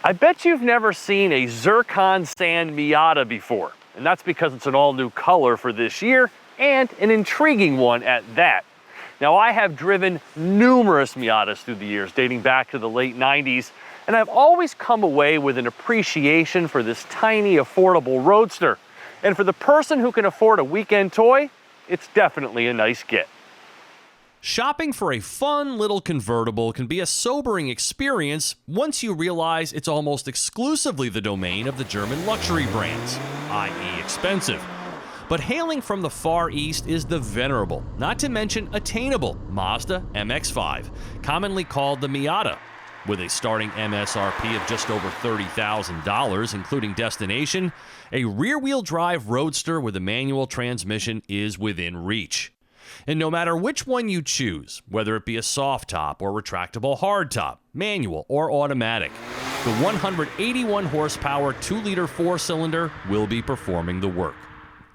I bet you've never seen a Zircon Sand Miata before, and that's because it's an all-new color for this year, and an intriguing one at that. Now, I have driven numerous Miatas through the years, dating back to the late 90s, and I've always come away with an appreciation for this tiny, affordable roadster. And for the person who can afford a weekend toy, it's definitely a nice get. Shopping for a fun little convertible can be a sobering experience once you realize it's almost exclusively the domain of the German luxury brands, i.e. expensive. But hailing from the Far East is the venerable, not to mention attainable, Mazda MX-5, commonly called the Miata. With a starting MSRP of just over $30,000, including destination, a rear-wheel drive roadster with a manual transmission is within reach. And no matter which one you choose, whether it be a soft top or retractable hard top, manual or automatic, the 181 horsepower 2-liter 4-cylinder will be performing the work.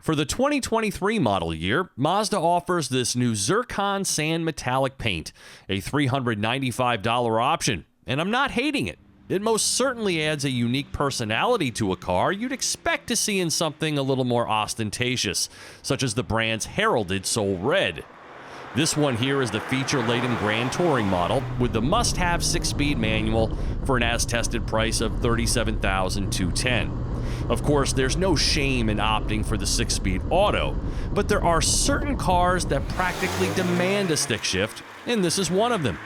For the 2023 model year, Mazda offers this new Zircon Sand Metallic paint, a $395 option, and I'm not hating it. It most certainly adds a unique personality to a car you'd expect to see in something a little more ostentatious, such as the brand's heralded Soul Red. This one here is the feature-laden Grand Touring model with the must-have 6-speed manual for an as-tested price of $37,210. Of course, there's no shame in opting for the 6-speed auto, but there are certain cars that practically demand a stick shift, and this is one of them.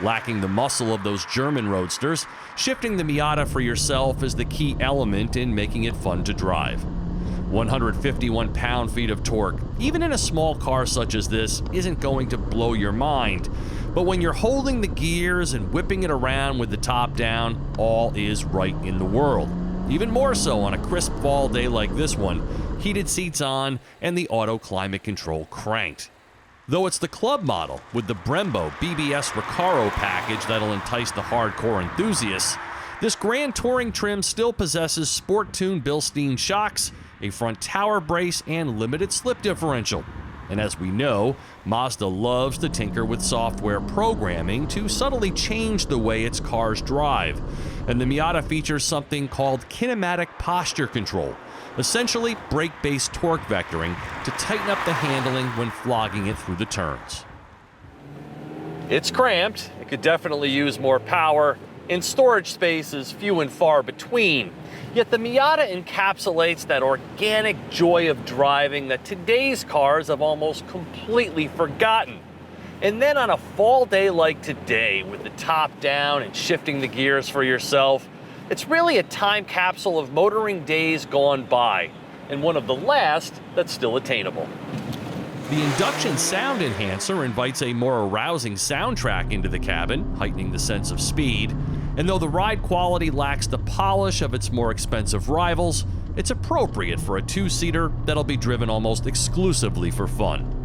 Lacking the muscle of those German roadsters, shifting the Miata for yourself is the key element in making it fun to drive. 151 pound-feet of torque, even in a small car such as this, isn't going to blow your mind. But when you're holding the gears and whipping it around with the top down, all is right in the world. Even more so on a crisp fall day like this one, heated seats on and the auto climate control cranked. Though it's the club model with the Brembo BBS Recaro package that'll entice the hardcore enthusiasts, this Grand Touring trim still possesses sport-tuned Bilstein shocks, a front tower brace, and limited slip differential. And as we know, Mazda loves to tinker with software programming to subtly change the way its cars drive. And the Miata features something called kinematic posture control, essentially brake-based torque vectoring to tighten up the handling when flogging it through the turns. It's cramped, it could definitely use more power, and storage space is few and far between. Yet the Miata encapsulates that organic joy of driving that today's cars have almost completely forgotten. And then on a fall day like today, with the top down and shifting the gears for yourself, it's really a time capsule of motoring days gone by, and one of the last that's still attainable. The induction sound enhancer invites a more arousing soundtrack into the cabin, heightening the sense of speed. And though the ride quality lacks the polish of its more expensive rivals, it's appropriate for a 2-seater that'll be driven almost exclusively for fun.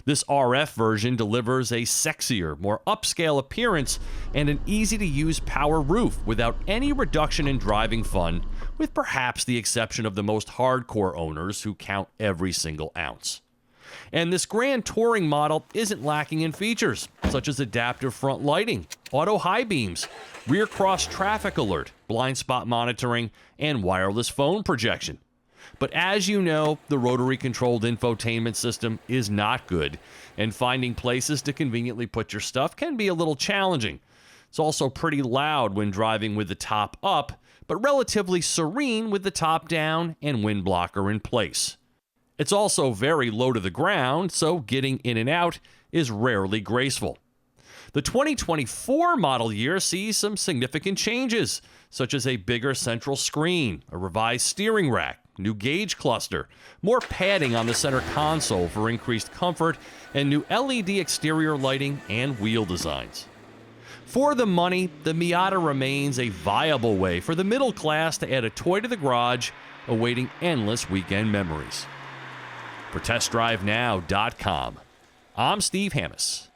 This RF version delivers a sexier, more upscale appearance and an easy-to-use power roof without any reduction in driving fun, with perhaps the exception of the most hardcore owners who count every single ounce. And this Grand Touring model isn't lacking in features, such as adaptive front lighting, auto high beams, rear cross traffic alert, blind spot monitoring, and wireless phone projection. But as you know, the rotary-controlled infotainment system is not good, and finding places to conveniently put your stuff can be a little challenging. It's also pretty loud when driving with the top up, but relatively serene with the top down and wind blocker in place. It's also very low to the ground, so getting in and out is rarely graceful. The 2024 model year sees some significant changes, such as a bigger central screen, a revised steering rack, new gauge cluster, more padding on the center console for increased comfort, and new LED exterior lighting and wheel designs. For the money, the Miata remains a viable way for the middle class to add a toy to the garage, awaiting endless weekend memories. For TestDriveNow.com, I'm Steve Hammis.